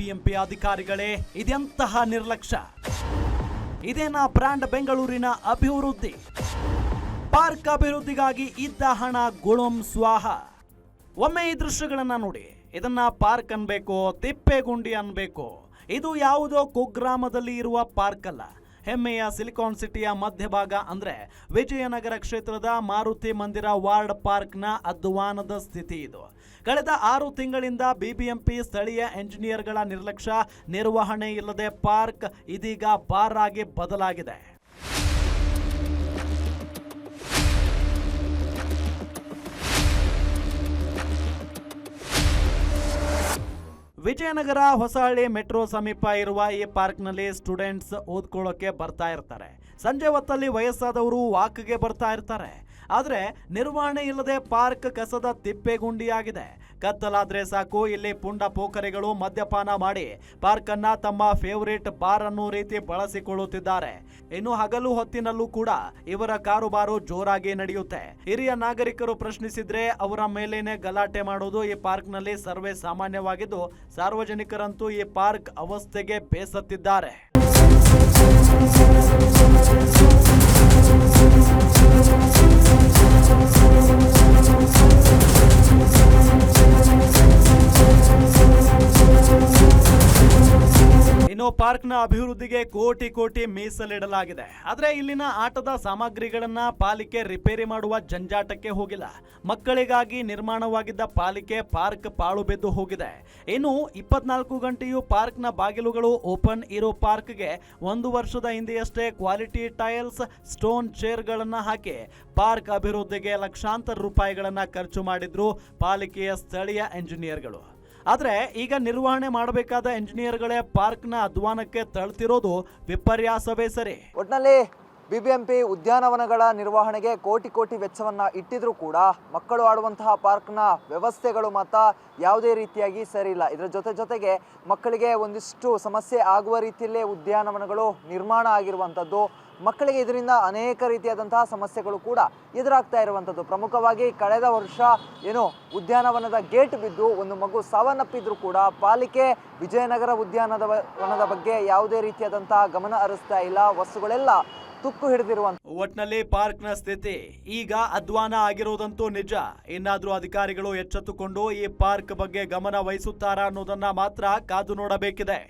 BBMP ಅಧಿಕಾರಿಗಳೇ, ಇದೆಂತಹ ನಿರ್ಲಕ್ಷ್ಯ! ಇದೇನಾ ಬ್ರ್ಯಾಂಡ್ ಬೆಂಗಳೂರಿನ ಅಭಿವೃದ್ಧಿ? ಪಾರ್ಕ್ ಅಭಿವೃದ್ಧಿಗಾಗಿ ಇದ್ದ ಹಣ ಗುಳುಂ ಸ್ವಾಹ. ಒಮ್ಮೆ ಈ ದೃಶ್ಯಗಳನ್ನ ನೋಡಿ. ಇದನ್ನ ಪಾರ್ಕ್ ಅನ್ಬೇಕು, ತಿಪ್ಪೇಗುಂಡಿ ಅನ್ಬೇಕು. ಇದು ಯಾವುದೋ ಕುಗ್ರಾಮದಲ್ಲಿ ಇರುವ ಪಾರ್ಕ್ ಅಲ್ಲ. ಹೆಮ್ಮೆಯ ಸಿಲಿಕಾನ್ ಸಿಟಿಯ ಮಧ್ಯಭಾಗ ಅಂದ್ರೆ ವಿಜಯನಗರ ಕ್ಷೇತ್ರದ ಮಾರುತಿ ಮಂದಿರ ವಾರ್ಡ್ ಪಾರ್ಕ್ನ ಅಧ್ವಾನದ ಸ್ಥಿತಿ ಇದು. ಕಳೆದ 6 ತಿಂಗಳಿಂದ ಬಿಬಿಎಂಪಿ ಸ್ಥಳೀಯ ಎಂಜಿನಿಯರ್ಗಳ ನಿರ್ಲಕ್ಷ್ಯ, ನಿರ್ವಹಣೆ ಇಲ್ಲದೆ ಪಾರ್ಕ್ ಇದೀಗ ಬಾರ್ ಆಗಿ ಬದಲಾಗಿದೆ. ವಿಜಯನಗರ ಹೊಸಹಳ್ಳಿ ಮೆಟ್ರೋ ಸಮೀಪ ಇರುವ ಈ ಪಾರ್ಕ್ನಲ್ಲಿ ಸ್ಟೂಡೆಂಟ್ಸ್ ಓದ್ಕೊಳ್ಳೋಕೆ ಬರ್ತಾ ಇರ್ತಾರೆ. ಸಂಜೆ ಹೊತ್ತಲ್ಲಿ ವಯಸ್ಸಾದವರು ವಾಕ್ಗೆ ಬರ್ತಾ ಇರ್ತಾರೆ. ಆದರೆ ನಿರ್ವಹಣೆ ಇಲ್ಲದೆ ಪಾರ್ಕ್ ಕಸದ ತಿಪ್ಪೆಗುಂಡಿಯಾಗಿದೆ. ಕತ್ತಲಾದ್ರೆ ಸಾಕು, ಇಲ್ಲಿ ಪುಂಡ ಪೋಖರಿಗಳು ಮದ್ಯಪಾನ ಮಾಡಿ ಪಾರ್ಕನ್ನ ತಮ್ಮ ಫೇವರೇಟ್ ಬಾರ್ ಅನ್ನೋ ರೀತಿ ಬಳಸಿಕೊಳ್ಳುತ್ತಿದ್ದಾರೆ. ಇನ್ನು ಹಗಲು ಹೊತ್ತಿನಲ್ಲೂ ಕೂಡ ಇವರ ಕಾರುಬಾರು ಜೋರಾಗಿ ನಡೆಯುತ್ತೆ. ಹಿರಿಯ ನಾಗರಿಕರು ಪ್ರಶ್ನಿಸಿದ್ರೆ ಅವರ ಮೇಲೇನೆ ಗಲಾಟೆ ಮಾಡೋದು ಈ ಪಾರ್ಕ್ನಲ್ಲಿ ಸರ್ವೇ ಸಾಮಾನ್ಯವಾಗಿದ್ದು, ಸಾರ್ವಜನಿಕರಂತೂ ಈ ಪಾರ್ಕ್ ಅವಸ್ಥೆಗೆ ಬೇಸತ್ತಿದ್ದಾರೆ. ಇನ್ನು ಪಾರ್ಕ್ನ ಅಭಿವೃದ್ಧಿಗೆ ಕೋಟಿ ಕೋಟಿ ಮೀಸಲಿಡಲಾಗಿದೆ. ಆದ್ರೆ ಇಲ್ಲಿನ ಆಟದ ಸಾಮಗ್ರಿಗಳನ್ನ ಪಾಲಿಕೆ ರಿಪೇರಿ ಮಾಡುವ ಜಂಜಾಟಕ್ಕೆ ಹೋಗಿಲ್ಲ. ಮಕ್ಕಳಿಗಾಗಿ ನಿರ್ಮಾಣವಾಗಿದ್ದ ಪಾಲಿಕೆ ಪಾರ್ಕ್ ಪಾಳು ಬಿದ್ದು ಹೋಗಿದೆ. ಇನ್ನು 24 ಗಂಟೆಯೂ ಪಾರ್ಕ್ನ ಬಾಗಿಲುಗಳು ಓಪನ್ ಇರೋ ಪಾರ್ಕ್ಗೆ 1 ವರ್ಷದ ಹಿಂದೆಯಷ್ಟೇ ಕ್ವಾಲಿಟಿ ಟೈಲ್ಸ್, ಸ್ಟೋನ್ ಚೇರ್ಗಳನ್ನ ಹಾಕಿ ಪಾರ್ಕ್ ಅಭಿವೃದ್ಧಿಗೆ ಲಕ್ಷಾಂತರ ರೂಪಾಯಿಗಳನ್ನ ಖರ್ಚು ಮಾಡಿದ್ರು ಪಾಲಿಕೆಯ ಸ್ಥಳೀಯ ಎಂಜಿನಿಯರ್ಗಳು. ಆದ್ರೆ ಈಗ ನಿರ್ವಹಣೆ ಮಾಡಬೇಕಾದ ಎಂಜಿನಿಯರ್ಗಳೇ ಪಾರ್ಕ್ನ ಅಧ್ವಾನಕ್ಕೆ ತಳ್ತಿರೋದು ವಿಪರ್ಯಾಸವೇ ಸರಿ. ಒಟ್ನಲ್ಲಿ ಬಿಬಿಎಂಪಿ ಉದ್ಯಾನವನಗಳ ನಿರ್ವಹಣೆಗೆ ಕೋಟಿ ಕೋಟಿ ವೆಚ್ಚವನ್ನ ಇಟ್ಟಿದ್ರು ಕೂಡ ಮಕ್ಕಳು ಆಡುವಂತಹ ಪಾರ್ಕ್ನ ವ್ಯವಸ್ಥೆಗಳು ಮಾತ್ರ ಯಾವುದೇ ರೀತಿಯಾಗಿ ಸರಿ ಇಲ್ಲ. ಇದರ ಜೊತೆಗೆ ಮಕ್ಕಳಿಗೆ ಒಂದಿಷ್ಟು ಸಮಸ್ಯೆ ಆಗುವ ರೀತಿಯಲ್ಲೇ ಉದ್ಯಾನವನಗಳು ನಿರ್ಮಾಣ ಆಗಿರುವಂಥದ್ದು. ಮಕ್ಕಳಿಗೆ ಇದರಿಂದ ಅನೇಕ ರೀತಿಯಾದಂತಹ ಸಮಸ್ಯೆಗಳು ಕೂಡ ಎದುರಾಗ್ತಾ ಇರುವಂಥದ್ದು. ಪ್ರಮುಖವಾಗಿ ಕಳೆದ ವರ್ಷ ಉದ್ಯಾನವನದ ಗೇಟ್ ಬಿದ್ದು ಒಂದು ಮಗು ಸಾವನ್ನಪ್ಪಿದ್ರು ಕೂಡ ಪಾಲಿಕೆ ವಿಜಯನಗರ ಉದ್ಯಾನವನದ ಬಗ್ಗೆ ಯಾವುದೇ ರೀತಿಯಾದಂತಹ ಗಮನ ಹರಿಸ್ತಾ ಇಲ್ಲ. ವಸ್ತುಗಳೆಲ್ಲ ತುಕ್ಕು ಹಿಡಿದಿರುವಂತ. ಒಟ್ನಲ್ಲಿ ಪಾರ್ಕ್ನ ಸ್ಥಿತಿ ಈಗ ಅಧ್ವಾನ ಆಗಿರೋದಂತೂ ನಿಜ. ಇನ್ನಾದ್ರೂ ಅಧಿಕಾರಿಗಳು ಎಚ್ಚೆತ್ತುಕೊಂಡು ಈ ಪಾರ್ಕ್ ಬಗ್ಗೆ ಗಮನ ವಹಿಸುತ್ತಾರಾ ಅನ್ನೋದನ್ನ ಮಾತ್ರ ಕಾದು ನೋಡಬೇಕಿದೆ.